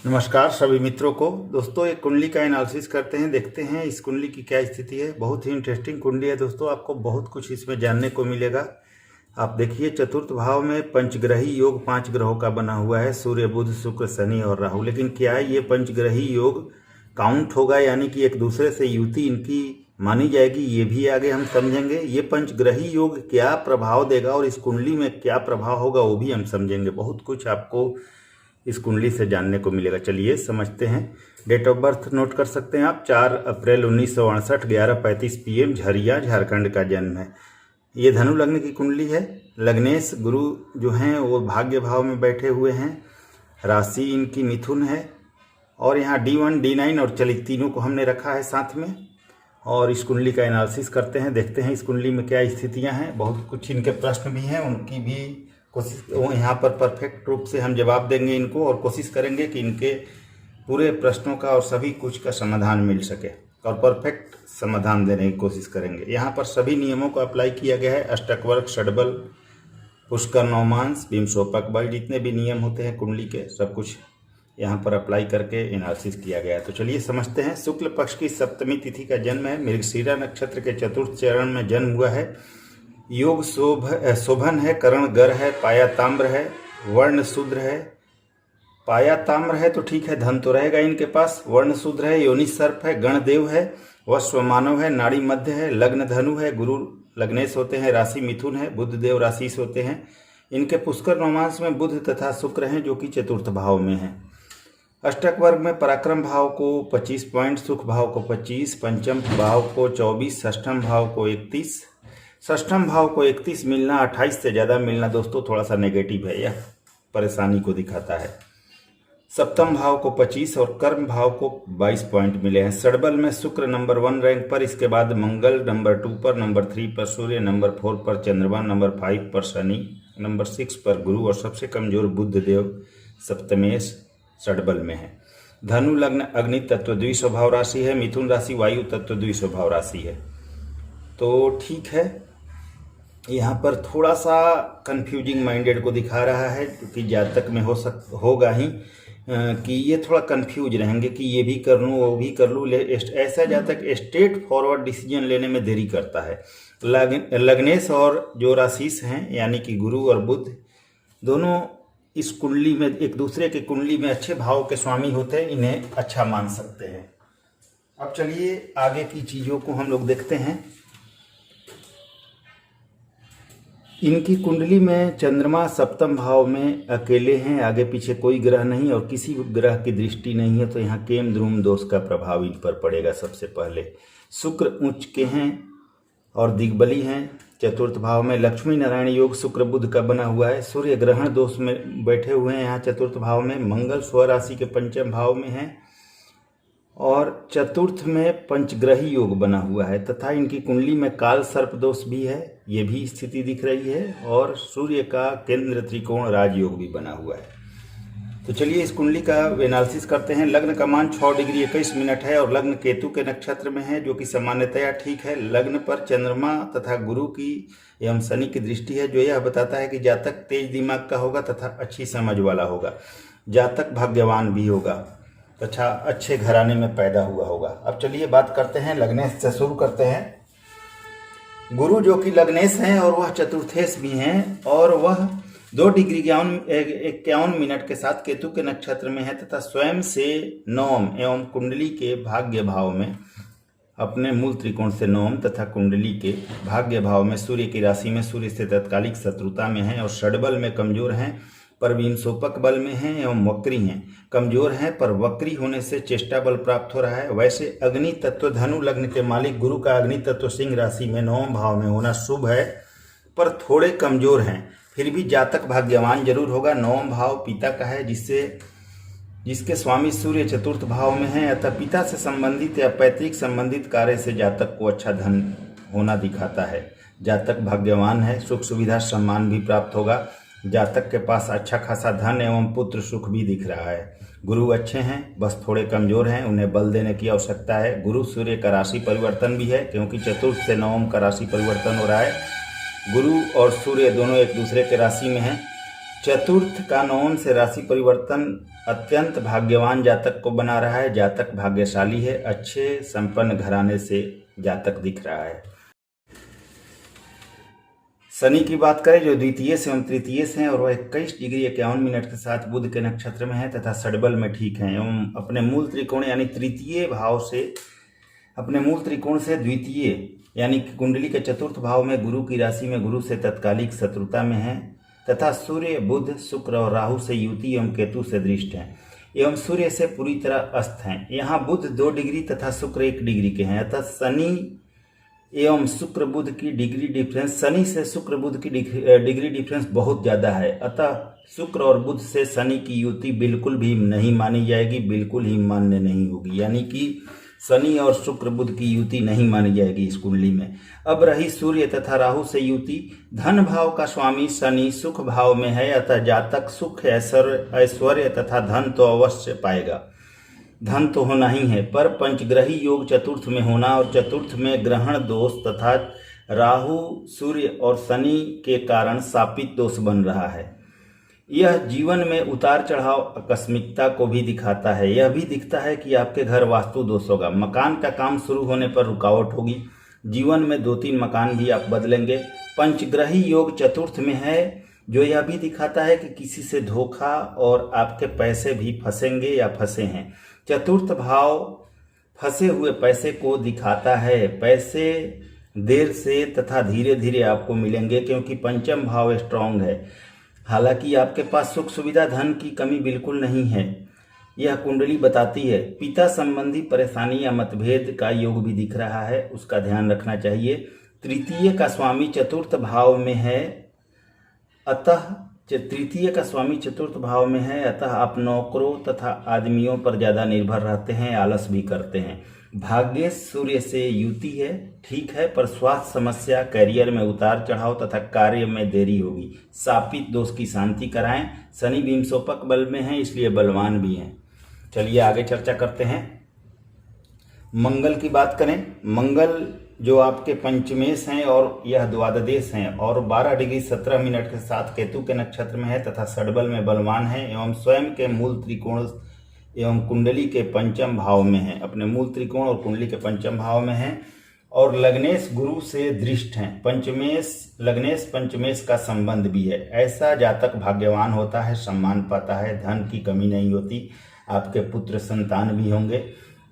नमस्कार सभी मित्रों को। दोस्तों एक कुंडली का एनालिसिस करते हैं, देखते हैं इस कुंडली की क्या स्थिति है। बहुत ही इंटरेस्टिंग कुंडली है दोस्तों, आपको बहुत कुछ इसमें जानने को मिलेगा। आप देखिए चतुर्थ भाव में पंचग्रही योग 5 ग्रहों का बना हुआ है, सूर्य बुध शुक्र शनि और राहु। लेकिन क्या ये पंचग्रही योग काउंट होगा, यानी कि एक दूसरे से युति इनकी मानी जाएगी, ये भी आगे हम समझेंगे। ये पंचग्रही योग क्या प्रभाव देगा और इस कुंडली में क्या प्रभाव होगा वो भी हम समझेंगे। बहुत कुछ आपको इस कुंडली से जानने को मिलेगा। चलिए समझते हैं। डेट ऑफ बर्थ नोट कर सकते हैं आप। 4 अप्रैल 1968 11:35 PM झरिया झारखंड का जन्म है। ये धनु लग्न की कुंडली है। लग्नेश गुरु जो हैं वो भाग्य भाव में बैठे हुए हैं। राशि इनकी मिथुन है और यहाँ D1 D9 और चलित तीनों को हमने रखा है साथ में। और इस कुंडली का एनालिसिस करते हैं, देखते हैं इस कुंडली में क्या स्थितियाँ हैं। बहुत कुछ इनके प्रश्न भी हैं, उनकी भी कोशिश यहाँ पर परफेक्ट रूप से हम जवाब देंगे इनको, और कोशिश करेंगे कि इनके पूरे प्रश्नों का और सभी कुछ का समाधान मिल सके और परफेक्ट समाधान देने की कोशिश करेंगे। यहाँ पर सभी नियमों को अप्लाई किया गया है। अष्टक वर्ग, षडबल, पुष्कर, नवमांश, भीमशोपक बल, जितने भी नियम होते हैं कुंडली के, सब कुछ यहाँ पर अप्लाई करके एनालिसिस किया गया है। तो चलिए समझते हैं। शुक्ल पक्ष की सप्तमी तिथि का जन्म है। मृगशिरा नक्षत्र के चतुर्थ चरण में जन्म हुआ है। योग शोभन है, करण गर है, पाया ताम्र है, वर्ण शूद्र है। पाया ताम्र है तो ठीक है, धन तो रहेगा इनके पास। वर्ण शूद्र है, योनि सर्प है, गणदेव है, वस्व मानव है, नाड़ी मध्य है, लग्न धनु है, गुरु लग्नेश होते हैं, राशि मिथुन है, बुध देव राशि होते हैं। इनके पुष्कर नवमांश में बुध तथा शुक्र हैं जो कि चतुर्थ भाव में हैं। अष्टक वर्ग में पराक्रम भाव को 25 पॉइंट, सुख भाव को 25, पंचम भाव को 24, षष्ठम भाव को 31। षष्ठम भाव को 31 मिलना, 28 से ज़्यादा मिलना दोस्तों थोड़ा सा नेगेटिव है, यह परेशानी को दिखाता है। सप्तम भाव को 25 और कर्म भाव को 22 पॉइंट मिले हैं। षडबल में शुक्र नंबर 1 रैंक पर, इसके बाद मंगल नंबर 2 पर, नंबर 3 पर सूर्य, नंबर 4 पर चंद्रमा, नंबर 5 पर शनि, नंबर 6 पर गुरु और सबसे कमजोर बुध देव सप्तमेश षडबल में है। धनु लग्न अग्नि तत्व द्विस्वभाव राशि है। मिथुन राशि वायु तत्व द्विस्वभाव राशि है। तो ठीक है, यहाँ पर थोड़ा सा कंफ्यूजिंग माइंडेड को दिखा रहा है, क्योंकि जातक में होगा ही कि ये थोड़ा कंफ्यूज रहेंगे कि ये भी कर लूँ वो भी कर लूँ। ऐसा जातक स्ट्रेट फॉरवर्ड डिसीजन लेने में देरी करता है। लग्नेश और जो राशिस हैं यानी कि गुरु और बुध दोनों इस कुंडली में एक दूसरे के कुंडली में अच्छे भाव के स्वामी होते हैं, इन्हें अच्छा मान सकते हैं। अब चलिए आगे की चीज़ों को हम लोग देखते हैं। इनकी कुंडली में चंद्रमा सप्तम भाव में अकेले हैं, आगे पीछे कोई ग्रह नहीं और किसी ग्रह की दृष्टि नहीं है, तो यहाँ केम द्रुम दोष का प्रभाव इन पर पड़ेगा। सबसे पहले शुक्र उच्च के हैं और दिग्बली हैं। चतुर्थ भाव में लक्ष्मी नारायण योग शुक्र बुध का बना हुआ है। सूर्य ग्रहण दोष में बैठे हुए हैं यहाँ चतुर्थ भाव में। मंगल स्वराशि के पंचम भाव में है और चतुर्थ में पंचग्रही योग बना हुआ है, तथा इनकी कुंडली में काल सर्प दोष भी है, ये भी स्थिति दिख रही है। और सूर्य का केंद्र त्रिकोण राजयोग भी बना हुआ है। तो चलिए इस कुंडली का एनालिसिस करते हैं। लग्न का मान 6 डिग्री 21 मिनट है और लग्न केतु के नक्षत्र में है, जो कि सामान्यतया ठीक है। लग्न पर चंद्रमा तथा गुरु की एवं शनि की दृष्टि है, जो यह बताता है कि जातक तेज दिमाग का होगा तथा अच्छी समझ वाला होगा। जातक भाग्यवान भी होगा तथा अच्छे घराने में पैदा हुआ होगा। अब चलिए बात करते हैं, लग्नेश से शुरू करते हैं। गुरु जो कि लग्नेश हैं और वह चतुर्थेश भी हैं और वह 2 डिग्री 51 मिनट के साथ केतु के नक्षत्र में है तथा स्वयं से नवम एवं कुंडली के भाग्य भाव में, अपने मूल त्रिकोण से नवम तथा कुंडली के भाग्य भाव में सूर्य की राशि में सूर्य से तत्कालिक शत्रुता में है और षडबल में कमजोर हैं पर भीमशोपक बल में हैं एवं वक्री हैं। कमजोर हैं पर वक्री होने से चेष्टा बल प्राप्त हो रहा है। वैसे अग्नि तत्व धनु लग्न के मालिक गुरु का अग्नि तत्व सिंह राशि में नवम भाव में होना शुभ है, पर थोड़े कमजोर हैं। फिर भी जातक भाग्यवान जरूर होगा। नवम भाव पिता का है, जिसके स्वामी सूर्य चतुर्थ भाव में है, अतः पिता से संबंधित या पैतृक संबंधित कार्य से जातक को अच्छा धन होना दिखाता है। जातक भाग्यवान है, सुख सुविधा सम्मान भी प्राप्त होगा। जातक के पास अच्छा खासा धन एवं पुत्र सुख भी दिख रहा है। गुरु अच्छे हैं, बस थोड़े कमजोर हैं, उन्हें बल देने की आवश्यकता है। गुरु सूर्य का राशि परिवर्तन भी है, क्योंकि चतुर्थ से नवम का राशि परिवर्तन हो रहा है। गुरु और सूर्य दोनों एक दूसरे के राशि में हैं। चतुर्थ का 9 से राशि परिवर्तन अत्यंत भाग्यवान जातक को बना रहा है। जातक भाग्यशाली है, अच्छे संपन्न घराने से जातक दिख रहा है। शनि की बात करें जो द्वितीय से एवं तृतीय से हैं और वह 21 डिग्री 51 मिनट के साथ बुध के नक्षत्र में है तथा षडबल में ठीक है एवं अपने मूल त्रिकोण यानी तृतीय भाव से अपने मूल त्रिकोण से द्वितीय यानी कि कुंडली के चतुर्थ भाव में गुरु की राशि में गुरु से तत्कालिक शत्रुता में है तथा सूर्य बुध शुक्र और राहु से युति एवं केतु से दृष्ट है एवं सूर्य से पूरी तरह अस्त हैं। यहाँ बुध 2 डिग्री तथा शुक्र 1 डिग्री के हैं, अतः शनि एवं शुक्र बुध की डिग्री डिफरेंस, शनि से शुक्र बुध की डिग्री डिफरेंस बहुत ज़्यादा है। अतः शुक्र और बुध से शनि की युति बिल्कुल भी नहीं मानी जाएगी, बिल्कुल ही मान्य नहीं होगी, यानी कि शनि और शुक्र बुध की युति नहीं मानी जाएगी इस कुंडली में। अब रही सूर्य तथा राहु से युति, धन भाव का स्वामी शनि सुख भाव में है, अतः जातक सुख ऐश्वर्य तथा धन तो अवश्य पाएगा, धन तो होना ही है, पर पंचग्रही योग चतुर्थ में होना और चतुर्थ में ग्रहण दोष तथा राहु सूर्य और शनि के कारण शापित दोष बन रहा है। यह जीवन में उतार चढ़ाव आकस्मिकता को भी दिखाता है। यह भी दिखता है कि आपके घर वास्तु दोष होगा, मकान का काम शुरू होने पर रुकावट होगी, जीवन में 2-3 मकान भी आप बदलेंगे। पंचग्रही योग चतुर्थ में है जो यह भी दिखाता है कि किसी से धोखा और आपके पैसे भी फंसेंगे या फंसे हैं। चतुर्थ भाव फंसे हुए पैसे को दिखाता है, पैसे देर से तथा धीरे धीरे आपको मिलेंगे क्योंकि पंचम भाव स्ट्रांग है। हालांकि आपके पास सुख सुविधा धन की कमी बिल्कुल नहीं है, यह कुंडली बताती है। पिता संबंधी परेशानी या मतभेद का योग भी दिख रहा है, उसका ध्यान रखना चाहिए। तृतीय का स्वामी चतुर्थ भाव में है, अतः तृतीय का स्वामी चतुर्थ भाव में है, अतः आप नौकरों तथा आदमियों पर ज़्यादा निर्भर रहते हैं, आलस भी करते हैं। भाग्य सूर्य से युति है, ठीक है, पर स्वास्थ्य समस्या, करियर में उतार चढ़ाव तथा कार्य में देरी होगी। शापित दोष की शांति कराएं। शनि विंशोपक बल में है इसलिए बलवान भी हैं। चलिए आगे चर्चा करते हैं। मंगल की बात करें, मंगल जो आपके पंचमेश हैं और यह द्वादश हैं और 12 डिग्री 17 मिनट के साथ केतु के नक्षत्र में है तथा षडबल में बलवान है एवं स्वयं के मूल त्रिकोण एवं कुंडली के पंचम भाव में है, अपने मूल त्रिकोण और कुंडली के पंचम भाव में है और लग्नेश गुरु से दृष्ट हैं। लग्नेश पंचमेश का संबंध भी है। ऐसा जातक भाग्यवान होता है, सम्मान पाता है, धन की कमी नहीं होती, आपके पुत्र संतान भी होंगे,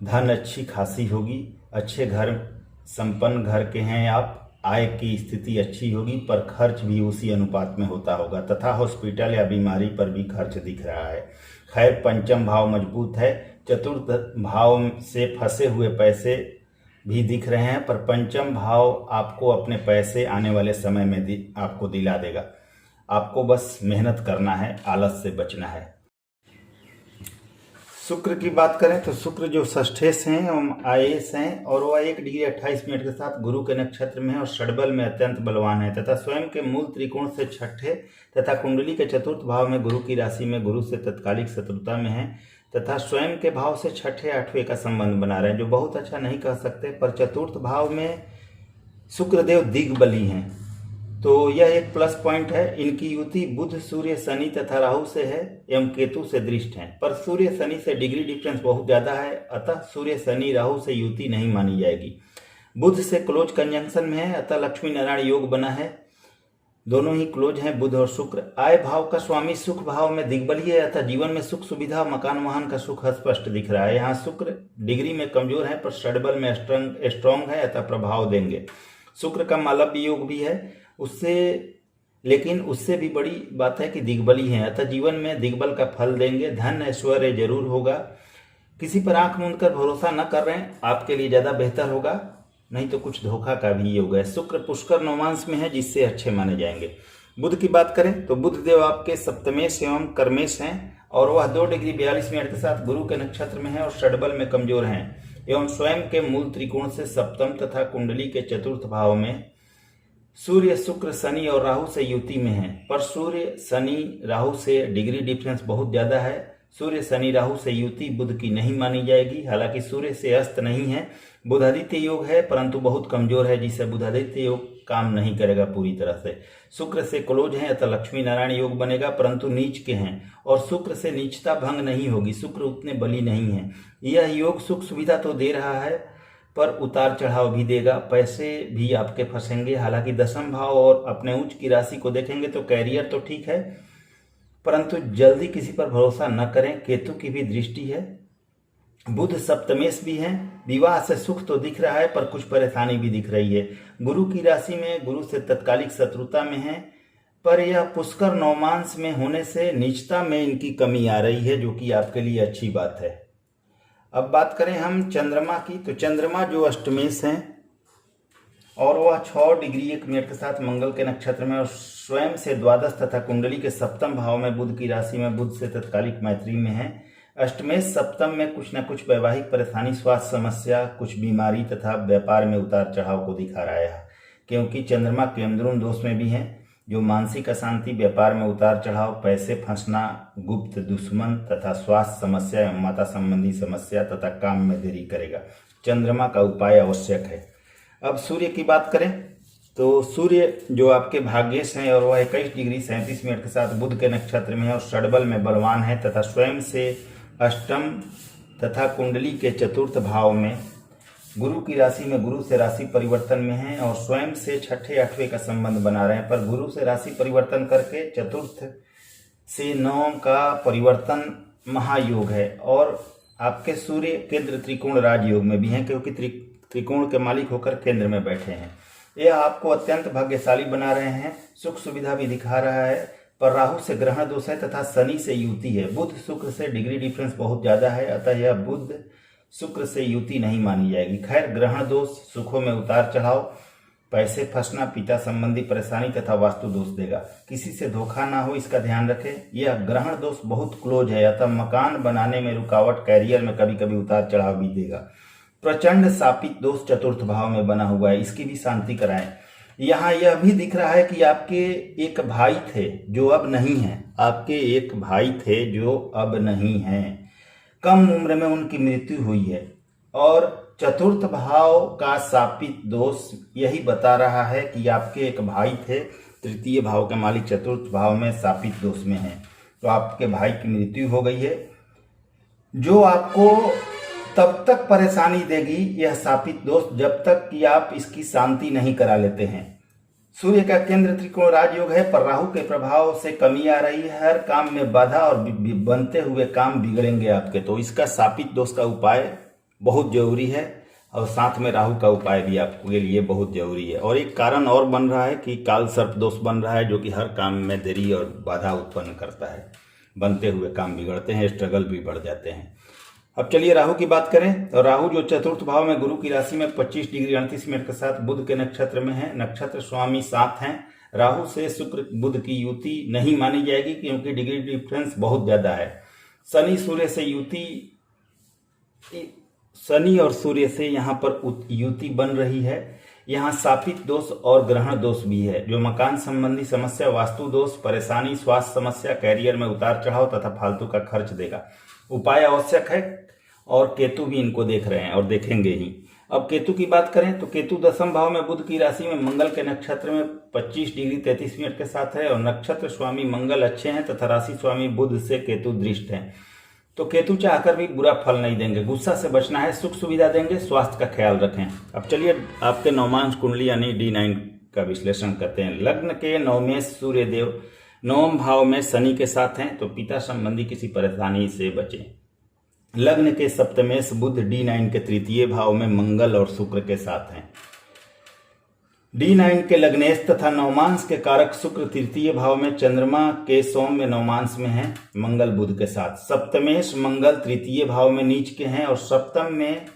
धन अच्छी खासी होगी, अच्छे घर संपन्न घर के हैं आप, आय की स्थिति अच्छी होगी, पर खर्च भी उसी अनुपात में होता होगा तथा हॉस्पिटल या बीमारी पर भी खर्च दिख रहा है। खैर पंचम भाव मजबूत है, चतुर्थ भाव से फंसे हुए पैसे भी दिख रहे हैं, पर पंचम भाव आपको अपने पैसे आने वाले समय में आपको दिला देगा। आपको बस मेहनत करना है, आलस से बचना है। शुक्र की बात करें तो शुक्र जो षष्ठेश हैं एवं आयेश हैं और वह 1 डिग्री 28 मिनट के साथ गुरु के नक्षत्र में है और षडबल में अत्यंत बलवान है तथा स्वयं के मूल त्रिकोण से छठे तथा कुंडली के चतुर्थ भाव में गुरु की राशि में गुरु से तत्कालिक शत्रुता में है तथा स्वयं के भाव से छठे आठवें का संबंध बना रहे हैं, जो बहुत अच्छा नहीं कह सकते, पर चतुर्थ भाव में शुक्रदेव दिग्बली हैं तो यह एक प्लस पॉइंट है। इनकी युति बुध सूर्य शनि तथा राहु से है एवं केतु से दृष्ट हैं, पर सूर्य शनि से डिग्री डिफरेंस बहुत ज्यादा है, अतः सूर्य शनि राहु से युति नहीं मानी जाएगी। बुध से क्लोज कंजंक्शन में है, अतः लक्ष्मी नारायण योग बना है, दोनों ही क्लोज हैं बुध और शुक्र। आय भाव का स्वामी सुख भाव में दिग्बली है, अतः जीवन में सुख सुविधा मकान वाहन का सुख स्पष्ट दिख रहा है। यहाँ शुक्र डिग्री में कमजोर है पर षडबल में स्ट्रॉन्ग है, अतः प्रभाव देंगे। शुक्र का मालव्य योग भी है लेकिन उससे भी बड़ी बात है कि दिग्बली है, अतः जीवन में दिग्बल का फल देंगे। धन ऐश्वर्य जरूर होगा, किसी पर आंख मूंद कर भरोसा न कर रहे हैं, आपके लिए ज्यादा बेहतर होगा, नहीं तो कुछ धोखा का भी योग है। शुक्र पुष्कर नवमांश में है जिससे अच्छे माने जाएंगे। बुध की बात करें तो बुध देव आपके सप्तमेश एवं कर्मेश हैं और वह 2 डिग्री 42 मिनट के साथ गुरु के नक्षत्र में है और षडबल में कमजोर हैं एवं स्वयं के मूल त्रिकोण से सप्तम तथा कुंडली के चतुर्थ भाव में सूर्य शुक्र शनि और राहु से युति में है, पर सूर्य शनि राहु से डिग्री डिफरेंस बहुत ज्यादा है। सूर्य शनि राहु से युति बुध की नहीं मानी जाएगी। हालांकि सूर्य से अस्त नहीं है, बुधादित्य योग है परंतु बहुत कमजोर है, जिससे बुधादित्य योग काम नहीं करेगा पूरी तरह से। शुक्र से क्लोज है अतः लक्ष्मी नारायण योग बनेगा परंतु नीच के हैं, और शुक्र से नीचता भंग नहीं होगी, शुक्र उतने बली नहीं है। यह योग सुख सुविधा तो दे रहा है पर उतार चढ़ाव भी देगा, पैसे भी आपके फंसेंगे। हालांकि दशम भाव और अपने उच्च की राशि को देखेंगे तो कैरियर तो ठीक है परंतु जल्दी किसी पर भरोसा न करें। केतु की भी दृष्टि है, बुध सप्तमेश भी है, विवाह से सुख तो दिख रहा है पर कुछ परेशानी भी दिख रही है। गुरु की राशि में गुरु से तत्कालिक शत्रुता में है, पर यह पुष्कर नवमांश में होने से नीचता में इनकी कमी आ रही है, जो कि आपके लिए अच्छी बात है। अब बात करें हम चंद्रमा की, तो चंद्रमा जो अष्टमेश है और वह 6 डिग्री 1 मिनट के साथ मंगल के नक्षत्र में और स्वयं से द्वादश तथा कुंडली के सप्तम भाव में बुध की राशि में बुध से तत्कालिक मैत्री में है। अष्टमेश सप्तम में कुछ न कुछ वैवाहिक परेशानी, स्वास्थ्य समस्या, कुछ बीमारी तथा व्यापार में उतार चढ़ाव को दिखा रहा है, क्योंकि चंद्रमा के अंदरून दोष में भी है, जो मानसिक अशांति, व्यापार में उतार चढ़ाव, पैसे फंसना, गुप्त दुश्मन तथा स्वास्थ्य समस्या एवं माता संबंधी समस्या तथा काम में देरी करेगा। चंद्रमा का उपाय आवश्यक है। अब सूर्य की बात करें तो सूर्य जो आपके भाग्येश हैं और वह 21 डिग्री 37 मिनट के साथ बुध के नक्षत्र में है और षडबल में बलवान है तथा स्वयं से अष्टम तथा कुंडली के चतुर्थ भाव में गुरु की राशि में गुरु से राशि परिवर्तन में है और स्वयं से छठे 8वें का संबंध बना रहे हैं। पर गुरु से राशि परिवर्तन करके चतुर्थ से 9 का परिवर्तन महायोग है और आपके सूर्य केंद्र त्रिकोण राजयोग में भी हैं, क्योंकि त्रिकोण के मालिक होकर केंद्र में बैठे हैं। यह आपको अत्यंत भाग्यशाली बना रहे हैं, सुख सुविधा भी दिखा रहा है, पर राहु से ग्रहण दोष है तथा शनि से युति है। बुध शुक्र से डिग्री डिफरेंस बहुत ज्यादा है, अतः यह बुध शुक्र से युति नहीं मानी जाएगी। खैर, ग्रहण दोष सुखों में उतार चढ़ाव, पैसे फंसना, पिता संबंधी परेशानी तथा वास्तु दोष देगा। किसी से धोखा ना हो इसका ध्यान रखें। यह ग्रहण दोष बहुत क्लोज है, अतः मकान बनाने में रुकावट, कैरियर में कभी कभी उतार चढ़ाव भी देगा। प्रचंड शापित दोष चतुर्थ भाव में बना हुआ है, इसकी भी शांति कराएं। यहाँ यह भी दिख रहा है कि आपके एक भाई थे जो अब नहीं है, आपके एक भाई थे जो अब नहीं है, कम उम्र में उनकी मृत्यु हुई है और चतुर्थ भाव का शापित दोष यही बता रहा है कि आपके एक भाई थे, तृतीय भाव के मालिक चतुर्थ भाव में शापित दोष में है, तो आपके भाई की मृत्यु हो गई है, जो आपको तब तक परेशानी देगी यह शापित दोष जब तक कि आप इसकी शांति नहीं करा लेते हैं। सूर्य का केंद्र त्रिकोण राजयोग है, पर राहु के प्रभाव से कमी आ रही है, हर काम में बाधा और बनते हुए काम बिगड़ेंगे आपके, तो इसका शापित दोष का उपाय बहुत जरूरी है और साथ में राहु का उपाय भी आपके लिए बहुत जरूरी है। और एक कारण और बन रहा है कि काल सर्प दोष बन रहा है, जो कि हर काम में देरी और बाधा उत्पन्न करता है, बनते हुए काम बिगड़ते हैं, स्ट्रगल भी बढ़ जाते हैं। अब चलिए राहु की बात करें तो राहु जो चतुर्थ भाव में गुरु की राशि में 25 डिग्री 38 मिनट के साथ बुध के नक्षत्र में है, नक्षत्र स्वामी 7 हैं। राहु से शुक्र बुध की युति नहीं मानी जाएगी क्योंकि डिग्री डिफरेंस बहुत ज्यादा है। शनि सूर्य से युति, शनि और सूर्य से यहाँ पर युति बन रही है। यहाँ शापित दोष और ग्रहण दोष भी है, जो मकान संबंधी समस्या, वास्तु दोष, परेशानी, स्वास्थ्य समस्या, कैरियर में उतार चढ़ाव तथा फालतू का खर्च देगा। उपाय आवश्यक है और केतु भी इनको देख रहे हैं और देखेंगे ही। अब केतु की बात करें तो केतु दशम भाव में बुध की राशि में मंगल के नक्षत्र में 25 डिग्री 33 मिनट के साथ है और नक्षत्र स्वामी मंगल अच्छे हैं तथा राशि स्वामी बुध से केतु दृष्ट हैं, तो केतु चाहकर भी बुरा फल नहीं देंगे। गुस्सा से बचना है, सुख सुविधा देंगे, स्वास्थ्य का ख्याल रखें। अब चलिए आपके नवमांश कुंडली यानी D9 का विश्लेषण करते हैं। लग्न के नवमेश सूर्य देव 9वें भाव में शनि के साथ हैं, तो पिता संबंधी किसी परेशानी से बचें। लग्न के सप्तमेश बुध D9 के तृतीय भाव में मंगल और शुक्र के साथ हैं। D9 के लग्नेश तथा नवमांश के कारक शुक्र तृतीय भाव में चंद्रमा के सौम्य नवमांश में है मंगल बुध के साथ। सप्तमेश मंगल तृतीय भाव में नीच के हैं और सप्तम में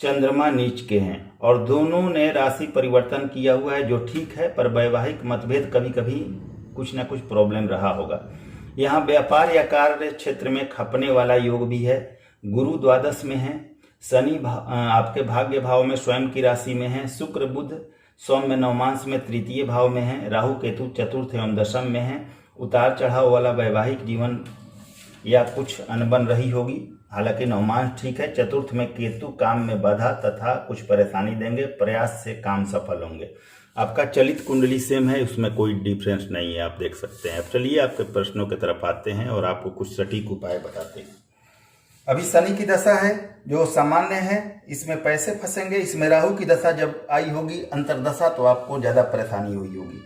चंद्रमा नीच के हैं और दोनों ने राशि परिवर्तन किया हुआ है, जो ठीक है, पर वैवाहिक मतभेद कभी कभी कुछ ना कुछ प्रॉब्लम रहा होगा। यहाँ व्यापार या कार्य क्षेत्र में खपने वाला योग भी है। गुरु द्वादश में है, शनि आपके भाग्य भाव में स्वयं की राशि में है, शुक्र बुध सौम्य नवमांश में तृतीय भाव में है, राहु केतु चतुर्थ एवं दशम में है। उतार चढ़ाव वाला वैवाहिक जीवन या कुछ अनबन रही होगी। हालांकि नवमांश ठीक है। चतुर्थ में केतु काम में बाधा तथा कुछ परेशानी देंगे, प्रयास से काम सफल होंगे। आपका चलित कुंडली सेम है, उसमें कोई डिफरेंस नहीं है, आप देख सकते हैं। अब चलिए आपके प्रश्नों की तरफ आते हैं और आपको कुछ सटीक उपाय बताते हैं। अभी शनि की दशा है जो सामान्य है, इसमें पैसे फंसेंगे। इसमें राहु की दशा जब आई होगी अंतरदशा तो आपको ज़्यादा परेशानी हुई होगी।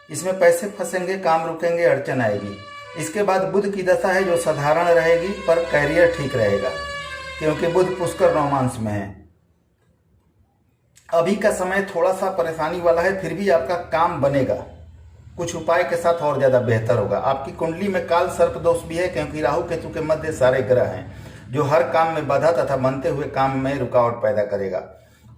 इसमें पैसे फंसेंगे, काम रुकेंगे, अड़चन आएगी। इसके बाद बुध की दशा है जो साधारण रहेगी पर कैरियर ठीक रहेगा, क्योंकि बुध पुष्कर नवमांश में है। अभी का समय थोड़ा सा परेशानी वाला है, फिर भी आपका काम बनेगा, कुछ उपाय के साथ और ज़्यादा बेहतर होगा। आपकी कुंडली में काल सर्प दोष भी है, क्योंकि राहु केतु के मध्य सारे ग्रह हैं जो हर काम में बाधा तथा बनते हुए काम में रुकावट पैदा करेगा।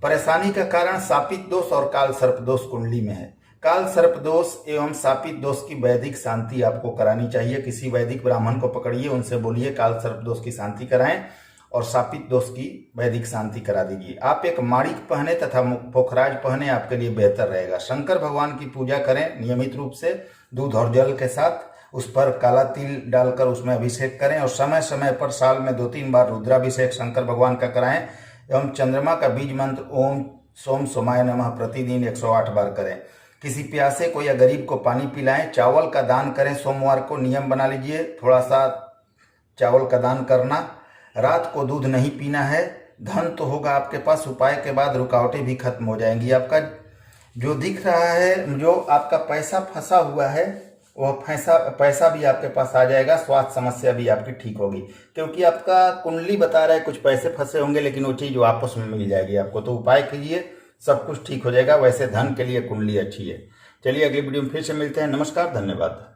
परेशानी का कारण शापित दोष और काल सर्प दोष कुंडली में है। काल सर्प दोष एवं शापित दोष की वैदिक शांति आपको करानी चाहिए। किसी वैदिक ब्राह्मण को पकड़िए, उनसे बोलिए काल सर्प दोष की शांति कराएं और शापित दोष की वैदिक शांति करा दीजिए। आप एक माणिक पहने तथा पोखराज पहने, आपके लिए बेहतर रहेगा। शंकर भगवान की पूजा करें नियमित रूप से, दूध और जल के साथ उस पर काला तिल डालकर उसमें अभिषेक करें और समय समय पर साल में 2-3 बार रुद्राभिषेक शंकर भगवान का कराएं एवं चंद्रमा का बीज मंत्र ओम सोम सोमाय नमः प्रतिदिन 108 बार करें। किसी प्यासे को या गरीब को पानी पिलाएं। चावल का दान करें। सोमवार को नियम बना लीजिए, थोड़ा सा चावल का दान करना। रात को दूध नहीं पीना है। धन तो होगा आपके पास, उपाय के बाद रुकावटें भी खत्म हो जाएंगी। आपका जो दिख रहा है, जो आपका पैसा फंसा हुआ है, वह पैसा भी आपके पास आ जाएगा। स्वास्थ्य समस्या भी आपकी ठीक होगी, क्योंकि आपका कुंडली बता रहा है कुछ पैसे फंसे होंगे, लेकिन वो चीज़ वापस में मिल जाएगी आपको। तो उपाय कीजिए, सब कुछ ठीक हो जाएगा। वैसे धन के लिए कुंडली अच्छी है। चलिए अगली वीडियो में फिर से मिलते हैं। नमस्कार, धन्यवाद।